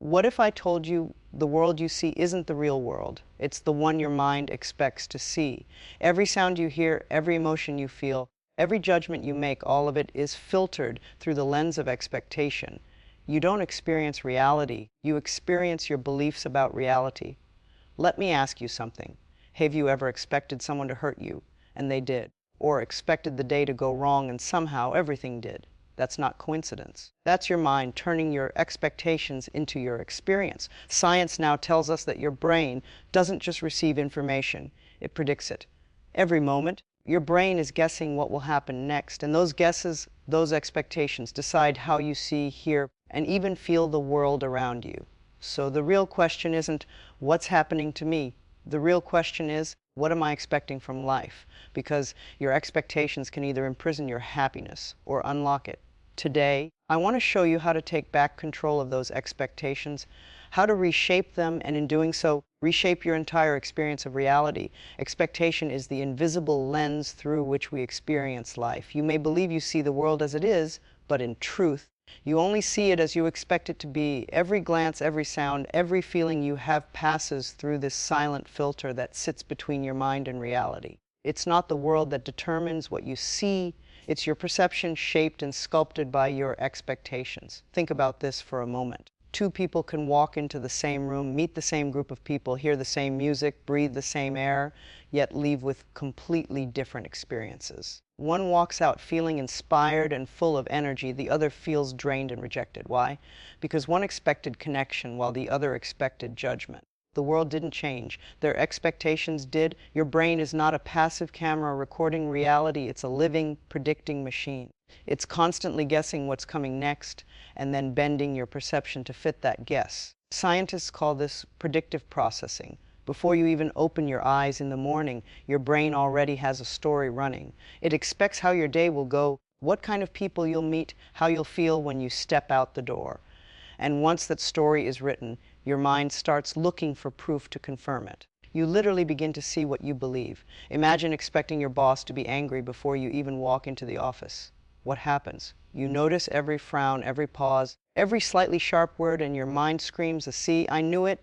What if I told you the world you see isn't the real world? It's the one your mind expects to see. Every sound you hear, every emotion you feel, every judgment you make, all of it is filtered through the lens of expectation. You don't experience reality, you experience your beliefs about reality. Let me ask you something. Have you ever expected someone to hurt you, and they did? Or expected the day to go wrong and somehow everything did? That's not coincidence. That's your mind turning your expectations into your experience. Science now tells us that your brain doesn't just receive information, it predicts it. Every moment, your brain is guessing what will happen next, and those guesses, those expectations, decide how you see, hear, and even feel the world around you. So the real question isn't, what's happening to me? The real question is, what am I expecting from life? Because your expectations can either imprison your happiness or unlock it. Today, I want to show you how to take back control of those expectations, how to reshape them, and in doing so, reshape your entire experience of reality. Expectation is the invisible lens through which we experience life. You may believe you see the world as it is, but in truth, you only see it as you expect it to be. Every glance, every sound, every feeling you have passes through this silent filter that sits between your mind and reality. It's not the world that determines what you see. It's your perception shaped and sculpted by your expectations. Think about this for a moment. Two people can walk into the same room, meet the same group of people, hear the same music, breathe the same air, yet leave with completely different experiences. One walks out feeling inspired and full of energy, the other feels drained and rejected. Why? Because one expected connection while the other expected judgment. The world didn't change. Their expectations did. Your brain is not a passive camera recording reality. It's a living, predicting machine. It's constantly guessing what's coming next and then bending your perception to fit that guess. Scientists call this predictive processing. Before you even open your eyes in the morning, your brain already has a story running. It expects how your day will go, what kind of people you'll meet, how you'll feel when you step out the door. And once that story is written, your mind starts looking for proof to confirm it. You literally begin to see what you believe. Imagine expecting your boss to be angry before you even walk into the office. What happens? You notice every frown, every pause, every slightly sharp word, and your mind screams, "See, I knew it."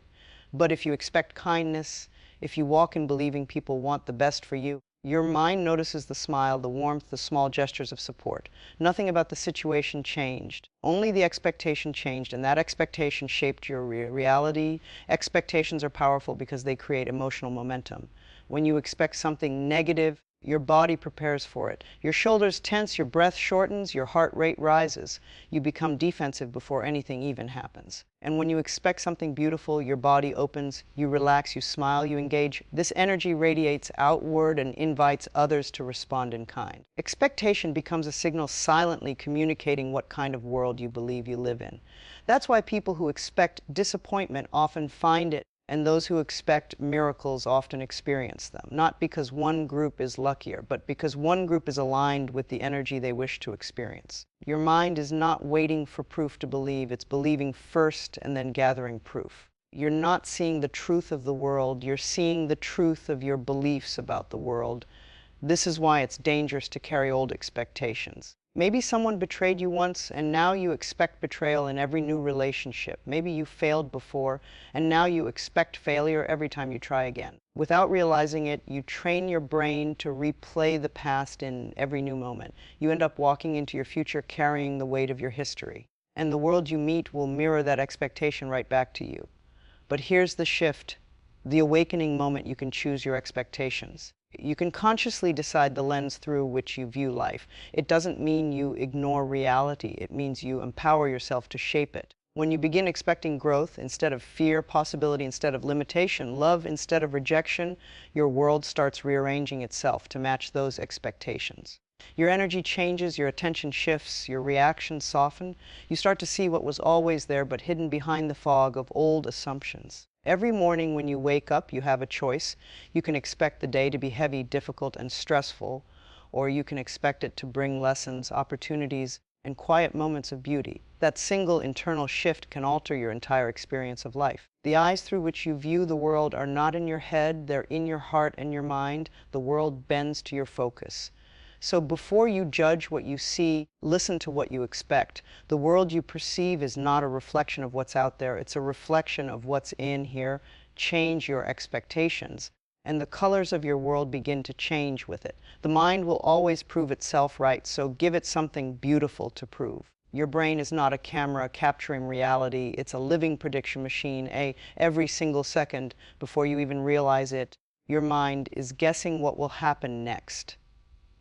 But if you expect kindness, if you walk in believing people want the best for you, your mind notices the smile, the warmth, the small gestures of support. Nothing about the situation changed. Only the expectation changed, and that expectation shaped your reality. Expectations are powerful because they create emotional momentum. When you expect something negative, your body prepares for it. Your shoulders tense, your breath shortens, your heart rate rises. You become defensive before anything even happens. And when you expect something beautiful, your body opens, you relax, you smile, you engage. This energy radiates outward and invites others to respond in kind. Expectation becomes a signal silently communicating what kind of world you believe you live in. That's why people who expect disappointment often find it, and those who expect miracles often experience them, not because one group is luckier, but because one group is aligned with the energy they wish to experience. Your mind is not waiting for proof to believe, it's believing first and then gathering proof. You're not seeing the truth of the world, you're seeing the truth of your beliefs about the world. This is why it's dangerous to carry old expectations. Maybe someone betrayed you once, and now you expect betrayal in every new relationship. Maybe you failed before, and now you expect failure every time you try again. Without realizing it, you train your brain to replay the past in every new moment. You end up walking into your future carrying the weight of your history. And the world you meet will mirror that expectation right back to you. But here's the shift, the awakening moment you can choose your expectations. You can consciously decide the lens through which you view life. It doesn't mean you ignore reality. It means you empower yourself to shape it. When you begin expecting growth instead of fear, possibility instead of limitation, love instead of rejection, your world starts rearranging itself to match those expectations. Your energy changes, your attention shifts, your reactions soften. You start to see what was always there but hidden behind the fog of old assumptions. Every morning when you wake up, you have a choice. You can expect the day to be heavy, difficult, and stressful, or you can expect it to bring lessons, opportunities, and quiet moments of beauty. That single internal shift can alter your entire experience of life. The eyes through which you view the world are not in your head, they're in your heart and your mind. The world bends to your focus. So before you judge what you see, listen to what you expect. The world you perceive is not a reflection of what's out there. It's a reflection of what's in here. Change your expectations, and the colors of your world begin to change with it. The mind will always prove itself right, so give it something beautiful to prove. Your brain is not a camera capturing reality. It's a living prediction machine. Every single second, before you even realize it, your mind is guessing what will happen next.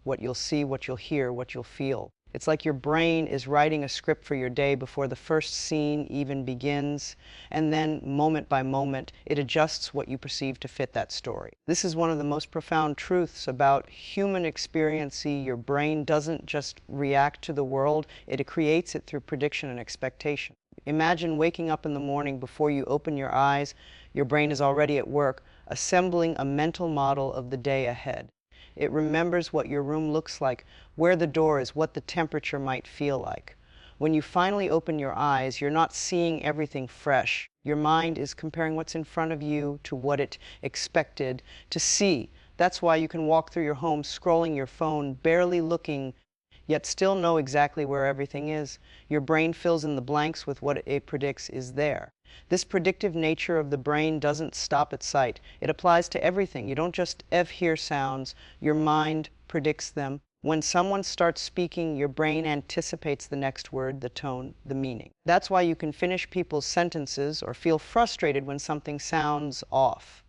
What you'll see, what you'll hear, what you'll feel. It's like your brain is writing a script for your day before the first scene even begins, and then moment by moment, it adjusts what you perceive to fit that story. This is one of the most profound truths about human experience. Your brain doesn't just react to the world, it creates it through prediction and expectation. Imagine waking up in the morning. Before you open your eyes, your brain is already at work, assembling a mental model of the day ahead. It remembers what your room looks like, where the door is, what the temperature might feel like. When you finally open your eyes, you're not seeing everything fresh. Your mind is comparing what's in front of you to what it expected to see. That's why you can walk through your home scrolling your phone, barely looking, yet still know exactly where everything is. Your brain fills in the blanks with what it predicts is there. This predictive nature of the brain doesn't stop at sight. It applies to everything. You don't just hear sounds, your mind predicts them. When someone starts speaking, your brain anticipates the next word, the tone, the meaning. That's why you can finish people's sentences or feel frustrated when something sounds off.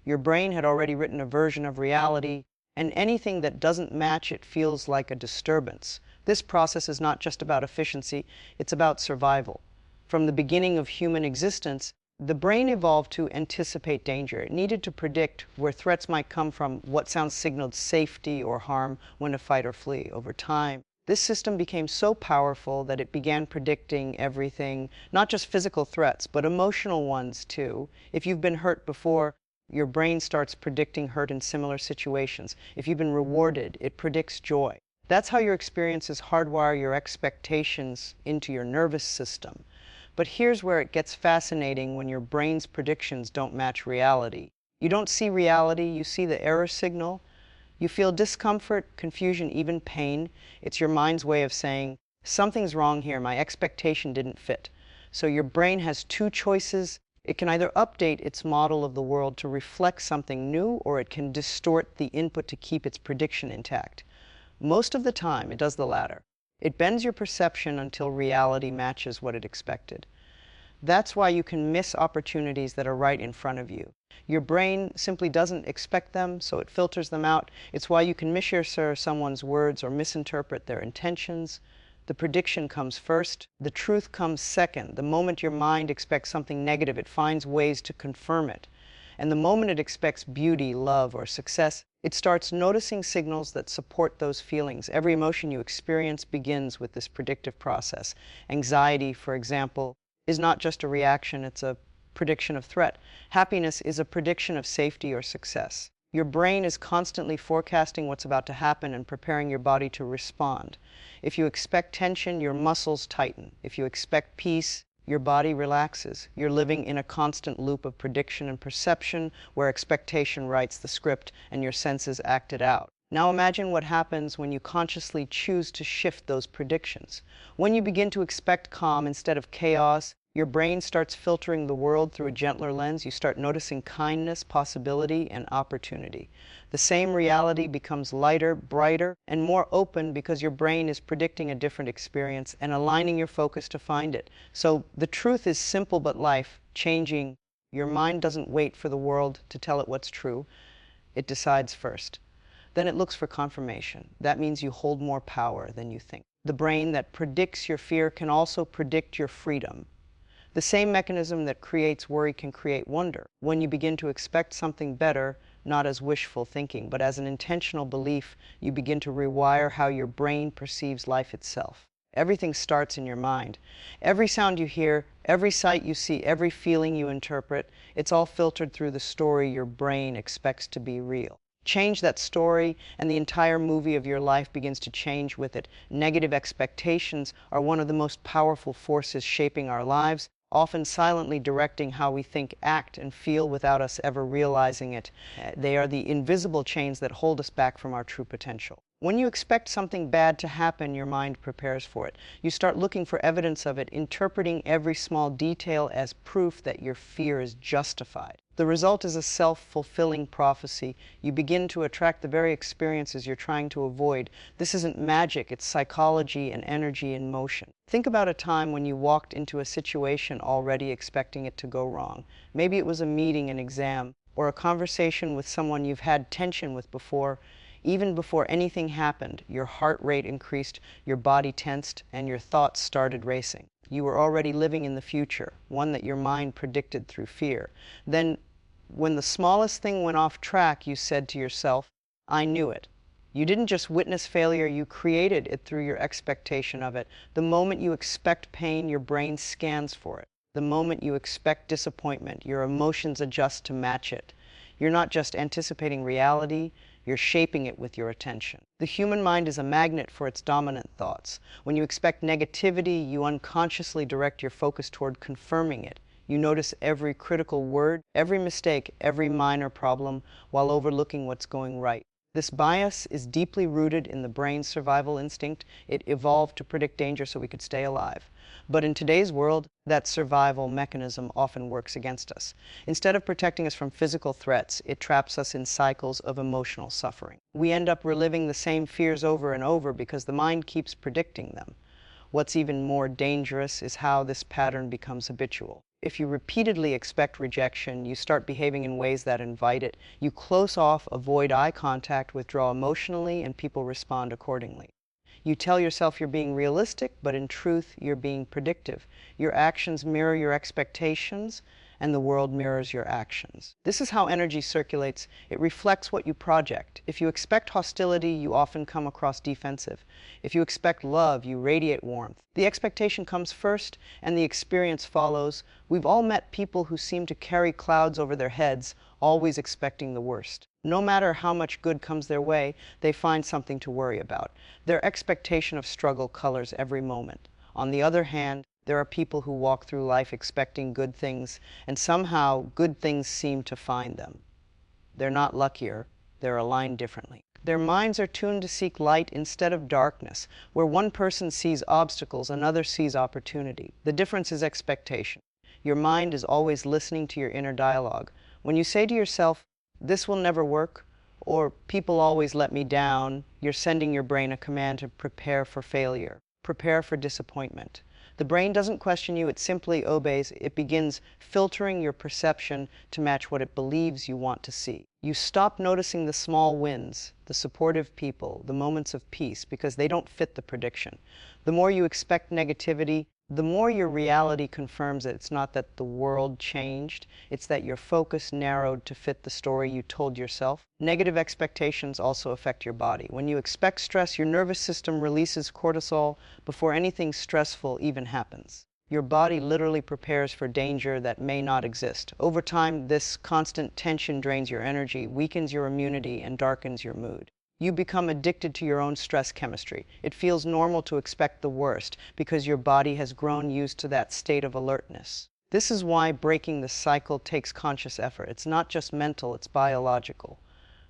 Your brain had already written a version of reality, and anything that doesn't match it feels like a disturbance. This process is not just about efficiency, it's about survival. From the beginning of human existence, the brain evolved to anticipate danger. It needed to predict where threats might come from, what sounds signaled safety or harm, when to fight or flee. Over time, this system became so powerful that it began predicting everything, not just physical threats, but emotional ones too. If you've been hurt before, your brain starts predicting hurt in similar situations. If you've been rewarded, it predicts joy. That's how your experiences hardwire your expectations into your nervous system. But here's where it gets fascinating when your brain's predictions don't match reality. You don't see reality, you see the error signal. You feel discomfort, confusion, even pain. It's your mind's way of saying, something's wrong here, my expectation didn't fit. So your brain has two choices. It can either update its model of the world to reflect something new, or it can distort the input to keep its prediction intact. Most of the time, it does the latter. It bends your perception until reality matches what it expected. That's why you can miss opportunities that are right in front of you. Your brain simply doesn't expect them, so it filters them out. It's why you can mishear someone's words or misinterpret their intentions. The prediction comes first. The truth comes second. The moment your mind expects something negative, it finds ways to confirm it. And the moment it expects beauty, love, or success, it starts noticing signals that support those feelings. Every emotion you experience begins with this predictive process. Anxiety, for example, is not just a reaction, it's a prediction of threat. Happiness is a prediction of safety or success. Your brain is constantly forecasting what's about to happen and preparing your body to respond. If you expect tension, your muscles tighten. If you expect peace, your body relaxes. You're living in a constant loop of prediction and perception where expectation writes the script and your senses act it out. Now imagine what happens when you consciously choose to shift those predictions. When you begin to expect calm instead of chaos, your brain starts filtering the world through a gentler lens. You start noticing kindness, possibility, and opportunity. The same reality becomes lighter, brighter, and more open because your brain is predicting a different experience and aligning your focus to find it. So the truth is simple but life-changing. Your mind doesn't wait for the world to tell it what's true. It decides first. Then it looks for confirmation. That means you hold more power than you think. The brain that predicts your fear can also predict your freedom. The same mechanism that creates worry can create wonder. When you begin to expect something better, not as wishful thinking, but as an intentional belief, you begin to rewire how your brain perceives life itself. Everything starts in your mind. Every sound you hear, every sight you see, every feeling you interpret, it's all filtered through the story your brain expects to be real. Change that story, and the entire movie of your life begins to change with it. Negative expectations are one of the most powerful forces shaping our lives, often silently directing how we think, act, and feel without us ever realizing it. They are the invisible chains that hold us back from our true potential. When you expect something bad to happen, your mind prepares for it. You start looking for evidence of it, interpreting every small detail as proof that your fear is justified. The result is a self-fulfilling prophecy. You begin to attract the very experiences you're trying to avoid. This isn't magic, it's psychology and energy in motion. Think about a time when you walked into a situation already expecting it to go wrong. Maybe it was a meeting, an exam, or a conversation with someone you've had tension with before. Even before anything happened, your heart rate increased, your body tensed, and your thoughts started racing. You were already living in the future, one that your mind predicted through fear. Then, when the smallest thing went off track, you said to yourself, "I knew it." You didn't just witness failure, you created it through your expectation of it. The moment you expect pain, your brain scans for it. The moment you expect disappointment, your emotions adjust to match it. You're not just anticipating reality, you're shaping it with your attention. The human mind is a magnet for its dominant thoughts. When you expect negativity, you unconsciously direct your focus toward confirming it. You notice every critical word, every mistake, every minor problem, while overlooking what's going right. This bias is deeply rooted in the brain's survival instinct. It evolved to predict danger so we could stay alive. But in today's world, that survival mechanism often works against us. Instead of protecting us from physical threats, it traps us in cycles of emotional suffering. We end up reliving the same fears over and over because the mind keeps predicting them. What's even more dangerous is how this pattern becomes habitual. If you repeatedly expect rejection, you start behaving in ways that invite it. You close off, avoid eye contact, withdraw emotionally, and people respond accordingly. You tell yourself you're being realistic, but in truth, you're being predictive. Your actions mirror your expectations, and the world mirrors your actions. This is how energy circulates. It reflects what you project. If you expect hostility, you often come across defensive. If you expect love, you radiate warmth. The expectation comes first, and the experience follows. We've all met people who seem to carry clouds over their heads, always expecting the worst. No matter how much good comes their way, they find something to worry about. Their expectation of struggle colors every moment. On the other hand, there are people who walk through life expecting good things, and somehow good things seem to find them. They're not luckier, they're aligned differently. Their minds are tuned to seek light instead of darkness. Where one person sees obstacles, another sees opportunity. The difference is expectation. Your mind is always listening to your inner dialogue. When you say to yourself, "This will never work," or "People always let me down," you're sending your brain a command to prepare for failure, prepare for disappointment. The brain doesn't question you, it simply obeys. It begins filtering your perception to match what it believes you want to see. You stop noticing the small wins, the supportive people, the moments of peace, because they don't fit the prediction. The more you expect negativity, the more your reality confirms it. It's not that the world changed, it's that your focus narrowed to fit the story you told yourself. Negative expectations also affect your body. When you expect stress, your nervous system releases cortisol before anything stressful even happens. Your body literally prepares for danger that may not exist. Over time, this constant tension drains your energy, weakens your immunity, and darkens your mood. You become addicted to your own stress chemistry. It feels normal to expect the worst because your body has grown used to that state of alertness. This is why breaking the cycle takes conscious effort. It's not just mental, it's biological.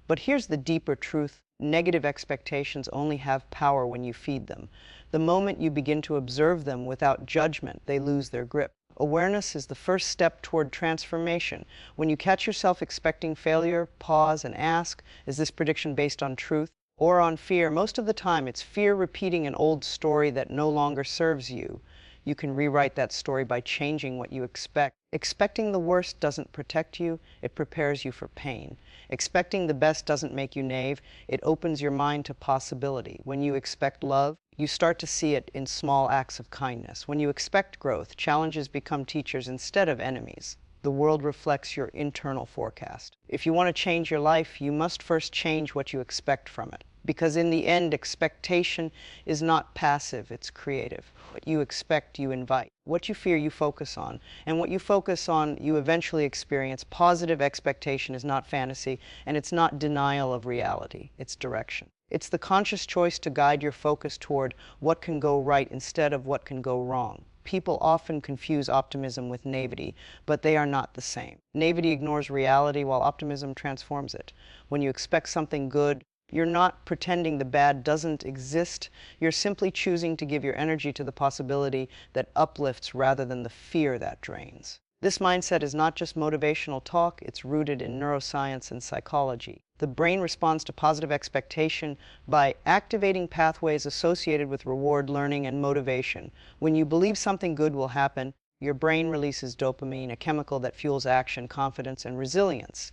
But here's the deeper truth. Negative expectations only have power when you feed them. The moment you begin to observe them without judgment, they lose their grip. Awareness is the first step toward transformation. When you catch yourself expecting failure, pause and ask, is this prediction based on truth or on fear? Most of the time, it's fear repeating an old story that no longer serves you. You can rewrite that story by changing what you expect. Expecting the worst doesn't protect you, it prepares you for pain. Expecting the best doesn't make you naive, it opens your mind to possibility. When you expect love, you start to see it in small acts of kindness. When you expect growth, challenges become teachers instead of enemies. The world reflects your internal forecast. If you want to change your life, you must first change what you expect from it. Because in the end, expectation is not passive, it's creative. What you expect, you invite. What you fear, you focus on. And what you focus on, you eventually experience. Positive expectation is not fantasy, and it's not denial of reality, it's direction. It's the conscious choice to guide your focus toward what can go right instead of what can go wrong. People often confuse optimism with naivety, but they are not the same. Naivety ignores reality while optimism transforms it. When you expect something good, You're not pretending the bad doesn't exist. You're simply choosing to give your energy to the possibility that uplifts rather than the fear that drains. This mindset is not just motivational talk, it's rooted in neuroscience and psychology. The brain responds to positive expectation by activating pathways associated with reward, learning, and motivation. When you believe something good will happen, your brain releases dopamine, a chemical that fuels action, confidence, and resilience.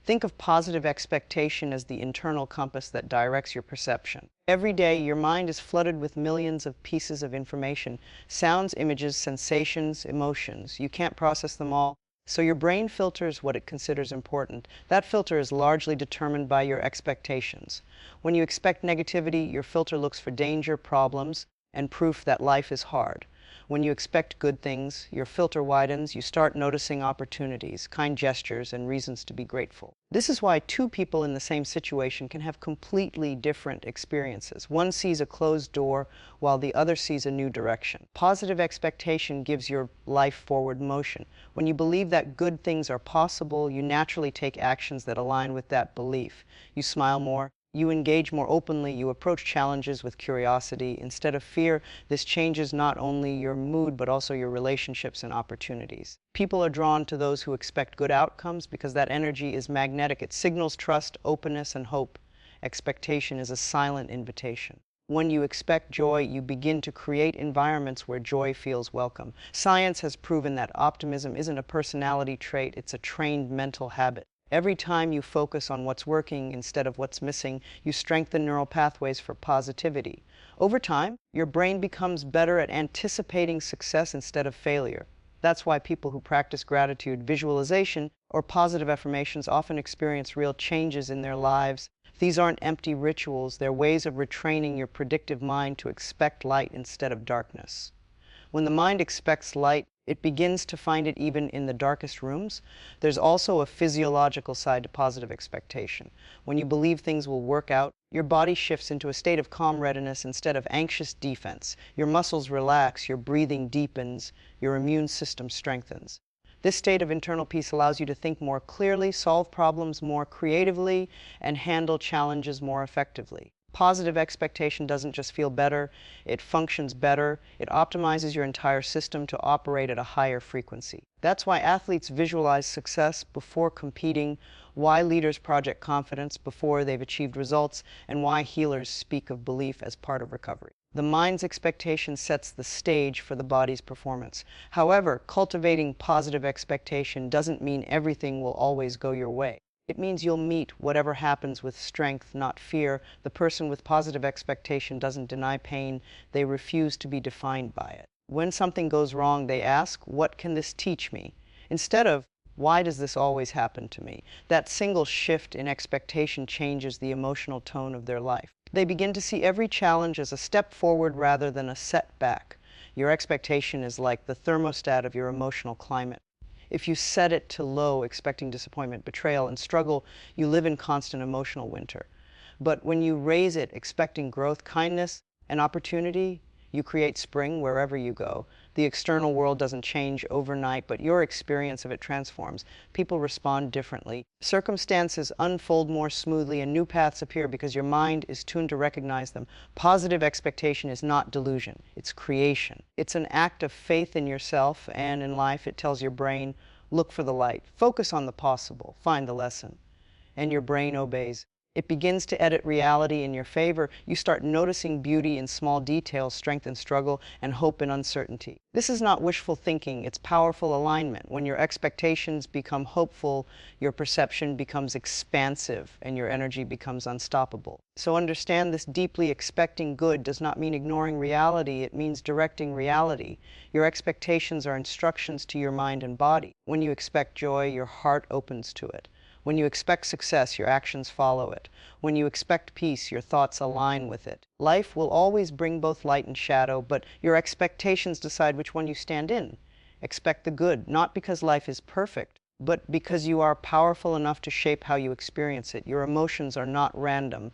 Think of positive expectation as the internal compass that directs your perception. Every day, your mind is flooded with millions of pieces of information, sounds, images, sensations, emotions. You can't process them all, so your brain filters what it considers important. That filter is largely determined by your expectations. When you expect negativity, your filter looks for danger, problems, and proof that life is hard. When you expect good things, your filter widens, you start noticing opportunities, kind gestures, and reasons to be grateful. This is why two people in the same situation can have completely different experiences. One sees a closed door, while the other sees a new direction. Positive expectation gives your life forward motion. When you believe that good things are possible, you naturally take actions that align with that belief. You smile more. You engage more openly, you approach challenges with curiosity. Instead of fear, this changes not only your mood, but also your relationships and opportunities. People are drawn to those who expect good outcomes because that energy is magnetic. It signals trust, openness, and hope. Expectation is a silent invitation. When you expect joy, you begin to create environments where joy feels welcome. Science has proven that optimism isn't a personality trait, it's a trained mental habit. Every time you focus on what's working instead of what's missing, you strengthen neural pathways for positivity. Over time, your brain becomes better at anticipating success instead of failure. That's why people who practice gratitude, visualization, or positive affirmations often experience real changes in their lives. These aren't empty rituals, they're ways of retraining your predictive mind to expect light instead of darkness. When the mind expects light, it begins to find it even in the darkest rooms. There's also a physiological side to positive expectation. When you believe things will work out, your body shifts into a state of calm readiness instead of anxious defense. Your muscles relax, your breathing deepens, your immune system strengthens. This state of internal peace allows you to think more clearly, solve problems more creatively, and handle challenges more effectively. Positive expectation doesn't just feel better, it functions better. It optimizes your entire system to operate at a higher frequency. That's why athletes visualize success before competing, why leaders project confidence before they've achieved results, and why healers speak of belief as part of recovery. The mind's expectation sets the stage for the body's performance. However, cultivating positive expectation doesn't mean everything will always go your way. It means you'll meet whatever happens with strength, not fear. The person with positive expectation doesn't deny pain, they refuse to be defined by it. When something goes wrong, they ask, "What can this teach me?" Instead of, "Why does this always happen to me?" That single shift in expectation changes the emotional tone of their life. They begin to see every challenge as a step forward rather than a setback. Your expectation is like the thermostat of your emotional climate. If you set it to low, expecting disappointment, betrayal, and struggle, you live in constant emotional winter. But when you raise it, expecting growth, kindness, and opportunity, you create spring wherever you go. The external world doesn't change overnight, but your experience of it transforms. People respond differently. Circumstances unfold more smoothly and new paths appear because your mind is tuned to recognize them. Positive expectation is not delusion, it's creation. It's an act of faith in yourself and in life. It tells your brain, look for the light, focus on the possible, find the lesson. And your brain obeys. It begins to edit reality in your favor. You start noticing beauty in small details, strength in struggle, and hope in uncertainty. This is not wishful thinking, it's powerful alignment. When your expectations become hopeful, your perception becomes expansive, and your energy becomes unstoppable. So understand this deeply. Expecting good does not mean ignoring reality, it means directing reality. Your expectations are instructions to your mind and body. When you expect joy, your heart opens to it. When you expect success, your actions follow it. When you expect peace, your thoughts align with it. Life will always bring both light and shadow, but your expectations decide which one you stand in. Expect the good, not because life is perfect, but because you are powerful enough to shape how you experience it. Your emotions are not random.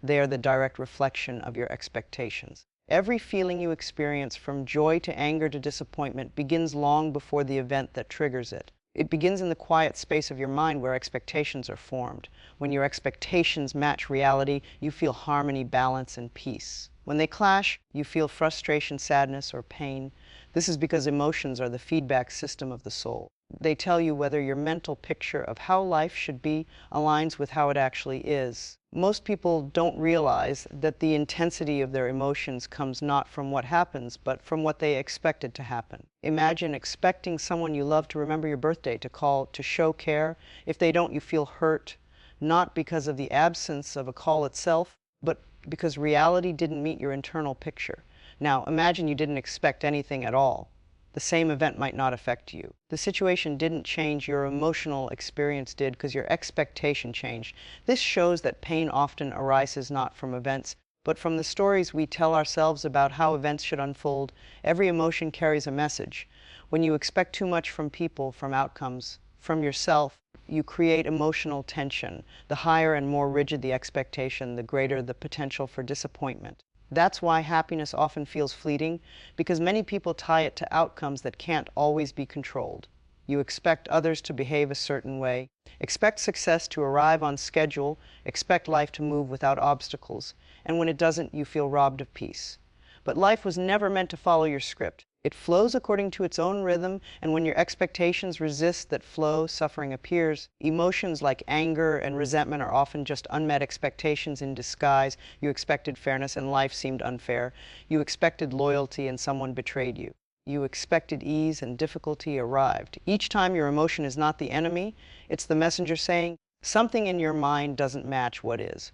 They are the direct reflection of your expectations. Every feeling you experience, from joy to anger to disappointment, begins long before the event that triggers it. It begins in the quiet space of your mind where expectations are formed. When your expectations match reality, you feel harmony, balance, and peace. When they clash, you feel frustration, sadness, or pain. This is because emotions are the feedback system of the soul. They tell you whether your mental picture of how life should be aligns with how it actually is. Most people don't realize that the intensity of their emotions comes not from what happens, but from what they expected to happen. Imagine expecting someone you love to remember your birthday, to call, to show care. If they don't, you feel hurt, not because of the absence of a call itself, but because reality didn't meet your internal picture. Now, imagine you didn't expect anything at all. The same event might not affect you. The situation didn't change, your emotional experience did, because your expectation changed. This shows that pain often arises not from events, but from the stories we tell ourselves about how events should unfold. Every emotion carries a message. When you expect too much from people, from outcomes, from yourself, you create emotional tension. The higher and more rigid the expectation, the greater the potential for disappointment. That's why happiness often feels fleeting, because many people tie it to outcomes that can't always be controlled. You expect others to behave a certain way, expect success to arrive on schedule, expect life to move without obstacles, and when it doesn't, you feel robbed of peace. But life was never meant to follow your script. It flows according to its own rhythm, and when your expectations resist that flow, suffering appears. Emotions like anger and resentment are often just unmet expectations in disguise. You expected fairness and life seemed unfair. You expected loyalty and someone betrayed you. You expected ease and difficulty arrived. Each time your emotion is not the enemy, it's the messenger saying, something in your mind doesn't match what is.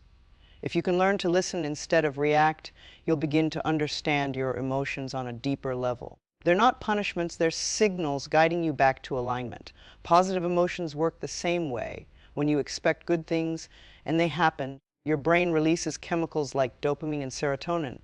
If you can learn to listen instead of react, you'll begin to understand your emotions on a deeper level. They're not punishments, they're signals guiding you back to alignment. Positive emotions work the same way. When you expect good things and they happen, your brain releases chemicals like dopamine and serotonin.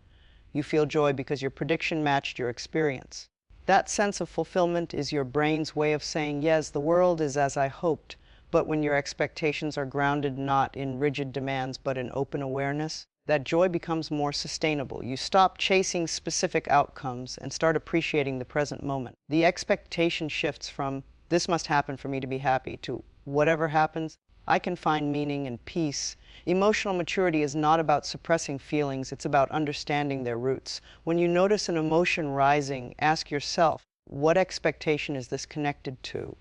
You feel joy because your prediction matched your experience. That sense of fulfillment is your brain's way of saying, yes, the world is as I hoped. But when your expectations are grounded not in rigid demands but in open awareness, that joy becomes more sustainable. You stop chasing specific outcomes and start appreciating the present moment. The expectation shifts from, this must happen for me to be happy, to, whatever happens, I can find meaning and peace. Emotional maturity is not about suppressing feelings, it's about understanding their roots. When you notice an emotion rising, ask yourself, what expectation is this connected to?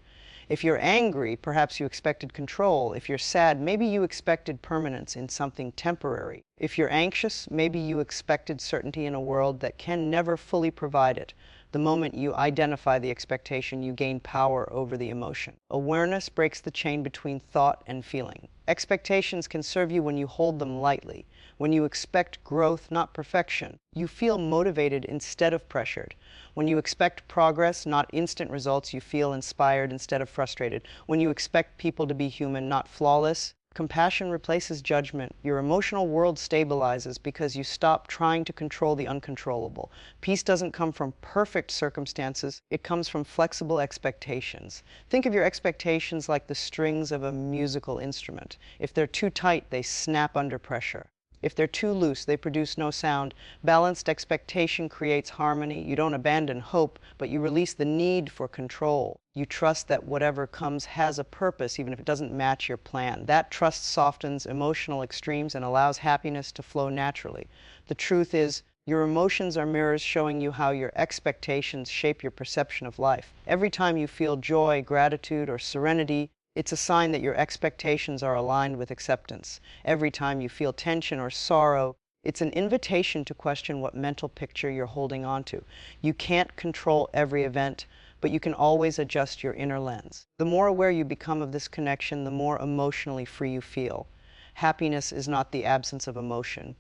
If you're angry, perhaps you expected control. If you're sad, maybe you expected permanence in something temporary. If you're anxious, maybe you expected certainty in a world that can never fully provide it. The moment you identify the expectation, you gain power over the emotion. Awareness breaks the chain between thought and feeling. Expectations can serve you when you hold them lightly. When you expect growth, not perfection, you feel motivated instead of pressured. When you expect progress, not instant results, you feel inspired instead of frustrated. When you expect people to be human, not flawless, compassion replaces judgment. Your emotional world stabilizes because you stop trying to control the uncontrollable. Peace doesn't come from perfect circumstances, it comes from flexible expectations. Think of your expectations like the strings of a musical instrument. If they're too tight, they snap under pressure. If they're too loose, they produce no sound. Balanced expectation creates harmony. You don't abandon hope, but you release the need for control. You trust that whatever comes has a purpose, even if it doesn't match your plan. That trust softens emotional extremes and allows happiness to flow naturally. The truth is, your emotions are mirrors showing you how your expectations shape your perception of life. Every time you feel joy, gratitude, or serenity, it's a sign that your expectations are aligned with acceptance. Every time you feel tension or sorrow, it's an invitation to question what mental picture you're holding on to. You can't control every event, but you can always adjust your inner lens. The more aware you become of this connection, the more emotionally free you feel. Happiness is not the absence of emotion.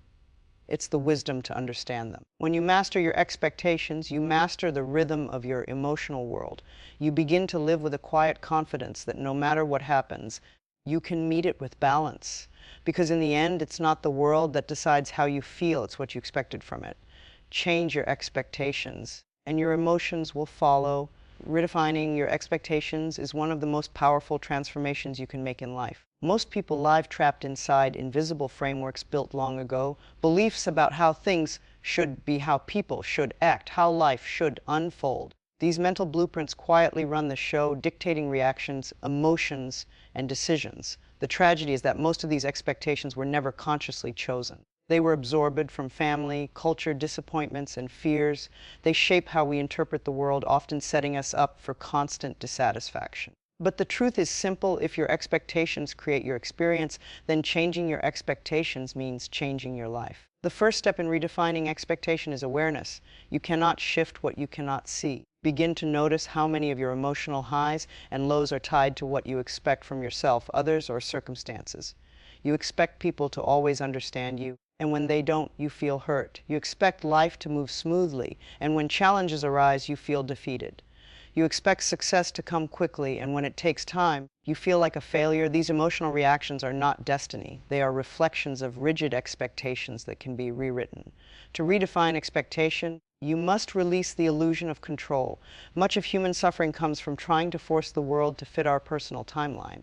It's the wisdom to understand them. When you master your expectations, you master the rhythm of your emotional world. You begin to live with a quiet confidence that no matter what happens, you can meet it with balance. Because in the end, it's not the world that decides how you feel, it's what you expected from it. Change your expectations, and your emotions will follow. Redefining your expectations is one of the most powerful transformations you can make in life. Most people live trapped inside invisible frameworks built long ago, beliefs about how things should be, how people should act, how life should unfold. These mental blueprints quietly run the show, dictating reactions, emotions, and decisions. The tragedy is that most of these expectations were never consciously chosen. They were absorbed from family, culture, disappointments, and fears. They shape how we interpret the world, often setting us up for constant dissatisfaction. But the truth is simple. If your expectations create your experience, then changing your expectations means changing your life. The first step in redefining expectation is awareness. You cannot shift what you cannot see. Begin to notice how many of your emotional highs and lows are tied to what you expect from yourself, others, or circumstances. You expect people to always understand you, and when they don't, you feel hurt. You expect life to move smoothly, and when challenges arise, you feel defeated. You expect success to come quickly, and when it takes time, you feel like a failure. These emotional reactions are not destiny. They are reflections of rigid expectations that can be rewritten. To redefine expectation, you must release the illusion of control. Much of human suffering comes from trying to force the world to fit our personal timeline.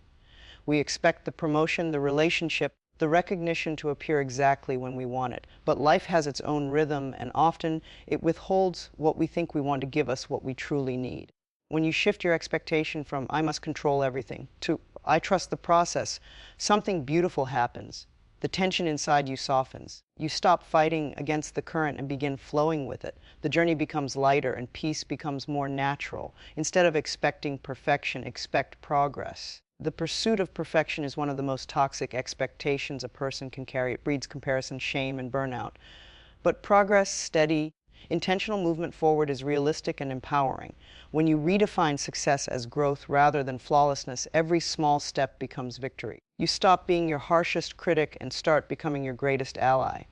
We expect the promotion, the relationship, the recognition to appear exactly when we want it. But life has its own rhythm, and often it withholds what we think we want to give us what we truly need. When you shift your expectation from "I must control everything" to "I trust the process," something beautiful happens. The tension inside you softens. You stop fighting against the current and begin flowing with it. The journey becomes lighter and peace becomes more natural. Instead of expecting perfection, expect progress. The pursuit of perfection is one of the most toxic expectations a person can carry. It breeds comparison, shame, and burnout. But progress, steady, intentional movement forward is realistic and empowering. When you redefine success as growth rather than flawlessness, every small step becomes victory. You stop being your harshest critic and start becoming your greatest ally.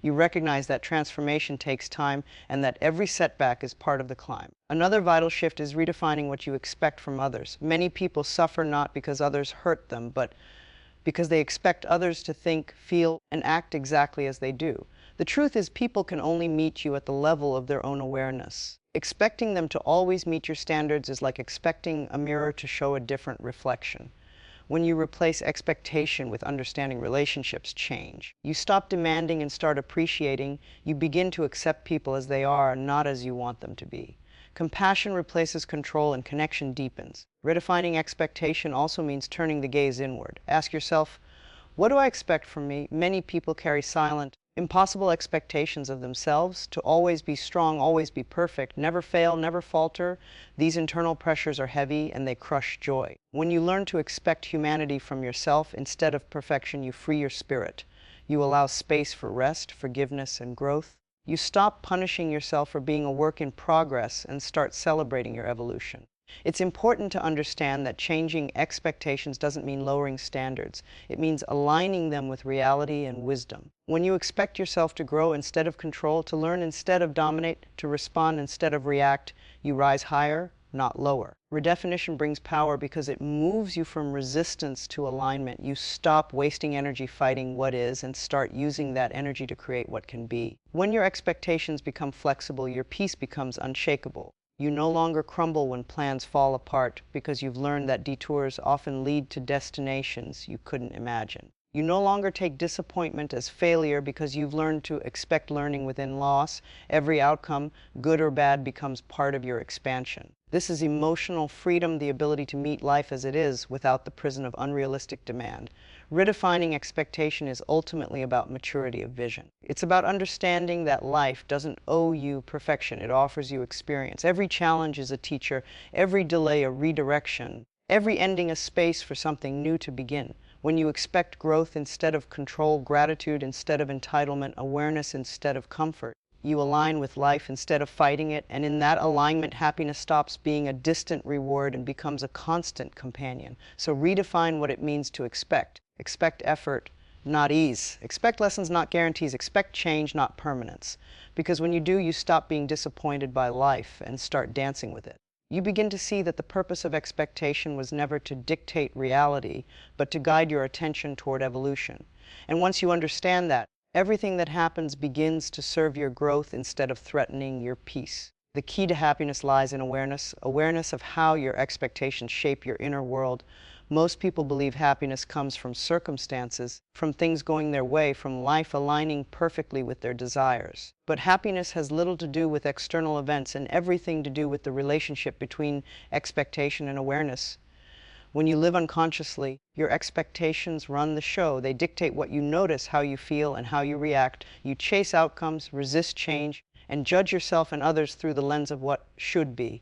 You recognize that transformation takes time and that every setback is part of the climb. Another vital shift is redefining what you expect from others. Many people suffer not because others hurt them, but because they expect others to think, feel, and act exactly as they do. The truth is, people can only meet you at the level of their own awareness. Expecting them to always meet your standards is like expecting a mirror to show a different reflection. When you replace expectation with understanding, relationships change. You stop demanding and start appreciating. You begin to accept people as they are, not as you want them to be. Compassion replaces control and connection deepens. Redefining expectation also means turning the gaze inward. Ask yourself, what do I expect from me? Many people carry silent, impossible expectations of themselves, to always be strong, always be perfect, never fail, never falter. These internal pressures are heavy and they crush joy. When you learn to expect humanity from yourself instead of perfection, you free your spirit. You allow space for rest, forgiveness, and growth. You stop punishing yourself for being a work in progress and start celebrating your evolution. It's important to understand that changing expectations doesn't mean lowering standards. It means aligning them with reality and wisdom. When you expect yourself to grow instead of control, to learn instead of dominate, to respond instead of react, you rise higher, not lower. Redefinition brings power because it moves you from resistance to alignment. You stop wasting energy fighting what is and start using that energy to create what can be. When your expectations become flexible, your peace becomes unshakable. You no longer crumble when plans fall apart because you've learned that detours often lead to destinations you couldn't imagine. You no longer take disappointment as failure because you've learned to expect learning within loss. Every outcome, good or bad, becomes part of your expansion. This is emotional freedom, the ability to meet life as it is without the prison of unrealistic demand. Redefining expectation is ultimately about maturity of vision. It's about understanding that life doesn't owe you perfection, it offers you experience. Every challenge is a teacher, every delay a redirection, every ending a space for something new to begin. When you expect growth instead of control, gratitude instead of entitlement, awareness instead of comfort, you align with life instead of fighting it, and in that alignment, happiness stops being a distant reward and becomes a constant companion. So redefine what it means to expect. Expect effort, not ease. Expect lessons, not guarantees. Expect change, not permanence. Because when you do, you stop being disappointed by life and start dancing with it. You begin to see that the purpose of expectation was never to dictate reality, but to guide your attention toward evolution. And once you understand that, everything that happens begins to serve your growth instead of threatening your peace. The key to happiness lies in awareness, awareness of how your expectations shape your inner world. Most people believe happiness comes from circumstances, from things going their way, from life aligning perfectly with their desires. But happiness has little to do with external events and everything to do with the relationship between expectation and awareness. When you live unconsciously, your expectations run the show. They dictate what you notice, how you feel, and how you react. You chase outcomes, resist change, and judge yourself and others through the lens of what should be.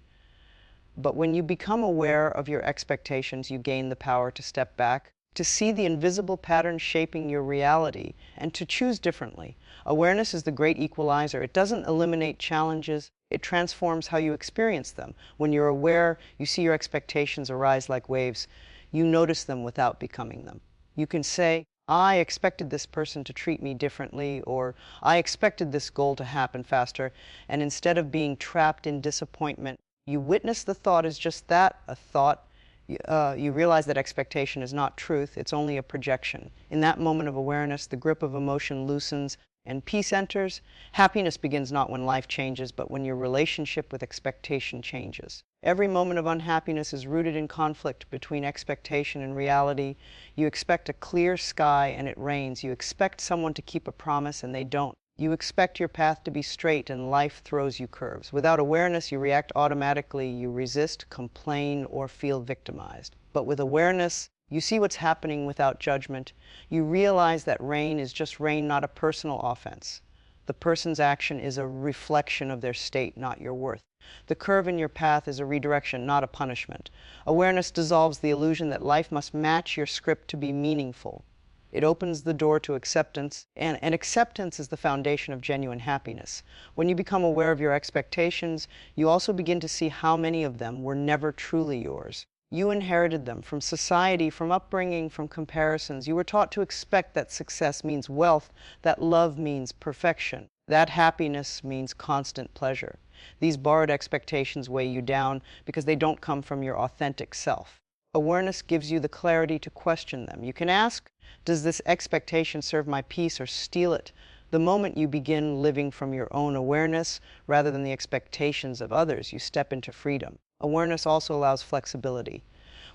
But when you become aware of your expectations, you gain the power to step back, to see the invisible patterns shaping your reality, and to choose differently. Awareness is the great equalizer. It doesn't eliminate challenges. It transforms how you experience them. When you're aware, you see your expectations arise like waves. You notice them without becoming them. You can say, I expected this person to treat me differently, or I expected this goal to happen faster, and instead of being trapped in disappointment, you witness the thought as just that, a thought. You realize that expectation is not truth, it's only a projection. In that moment of awareness, the grip of emotion loosens and peace enters. Happiness begins not when life changes, but when your relationship with expectation changes. Every moment of unhappiness is rooted in conflict between expectation and reality. You expect a clear sky and it rains. You expect someone to keep a promise and they don't. You expect your path to be straight and life throws you curves. Without awareness, you react automatically. You resist, complain, or feel victimized. But with awareness, you see what's happening without judgment. You realize that rain is just rain, not a personal offense. The person's action is a reflection of their state, not your worth. The curve in your path is a redirection, not a punishment. Awareness dissolves the illusion that life must match your script to be meaningful. It opens the door to acceptance, and acceptance is the foundation of genuine happiness. When you become aware of your expectations, you also begin to see how many of them were never truly yours. You inherited them from society, from upbringing, from comparisons. You were taught to expect that success means wealth, that love means perfection, that happiness means constant pleasure. These borrowed expectations weigh you down because they don't come from your authentic self. Awareness gives you the clarity to question them. You can ask, does this expectation serve my peace or steal it? The moment you begin living from your own awareness rather than the expectations of others, you step into freedom. Awareness also allows flexibility.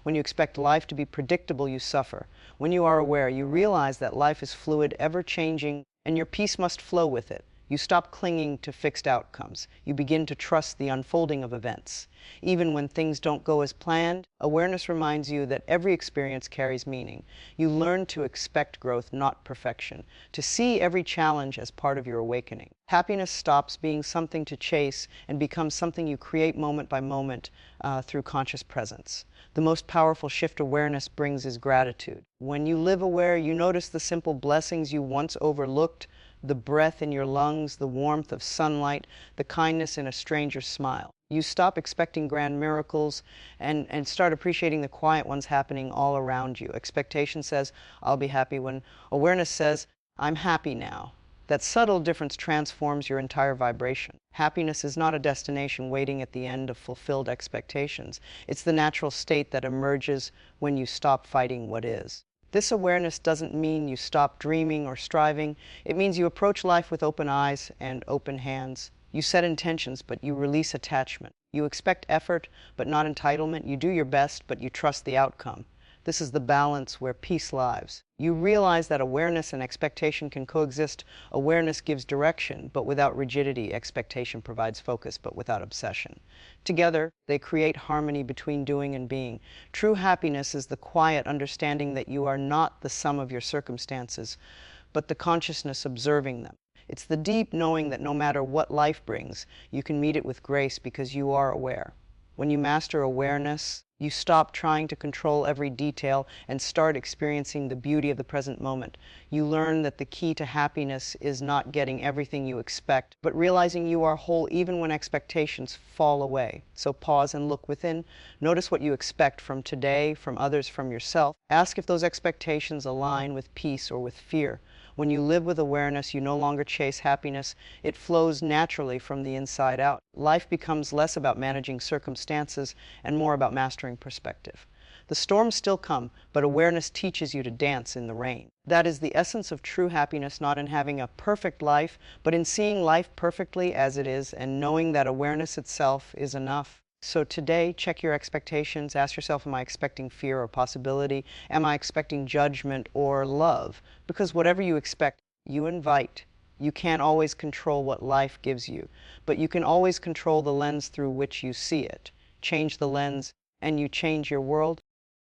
When you expect life to be predictable, you suffer. When you are aware, you realize that life is fluid, ever-changing, and your peace must flow with it. You stop clinging to fixed outcomes. You begin to trust the unfolding of events. Even when things don't go as planned, awareness reminds you that every experience carries meaning. You learn to expect growth, not perfection, to see every challenge as part of your awakening. Happiness stops being something to chase and becomes something you create moment by moment through conscious presence. The most powerful shift awareness brings is gratitude. When you live aware, you notice the simple blessings you once overlooked, the breath in your lungs, the warmth of sunlight, the kindness in a stranger's smile. You stop expecting grand miracles and start appreciating the quiet ones happening all around you. Expectation says, I'll be happy when. Awareness says, I'm happy now. That subtle difference transforms your entire vibration. Happiness is not a destination waiting at the end of fulfilled expectations. It's the natural state that emerges when you stop fighting what is. This awareness doesn't mean you stop dreaming or striving. It means you approach life with open eyes and open hands. You set intentions, but you release attachment. You expect effort, but not entitlement. You do your best, but you trust the outcome. This is the balance where peace lives. You realize that awareness and expectation can coexist. Awareness gives direction, but without rigidity. Expectation provides focus, but without obsession. Together, they create harmony between doing and being. True happiness is the quiet understanding that you are not the sum of your circumstances, but the consciousness observing them. It's the deep knowing that no matter what life brings, you can meet it with grace because you are aware. When you master awareness, you stop trying to control every detail and start experiencing the beauty of the present moment. You learn that the key to happiness is not getting everything you expect, but realizing you are whole even when expectations fall away. So pause and look within. Notice what you expect from today, from others, from yourself. Ask if those expectations align with peace or with fear. When you live with awareness, you no longer chase happiness. It flows naturally from the inside out. Life becomes less about managing circumstances and more about mastering perspective. The storms still come, but awareness teaches you to dance in the rain. That is the essence of true happiness, not in having a perfect life, but in seeing life perfectly as it is and knowing that awareness itself is enough. So today, check your expectations. Ask yourself, am I expecting fear or possibility? Am I expecting judgment or love? Because whatever you expect, you invite. You can't always control what life gives you, but you can always control the lens through which you see it. Change the lens, and you change your world.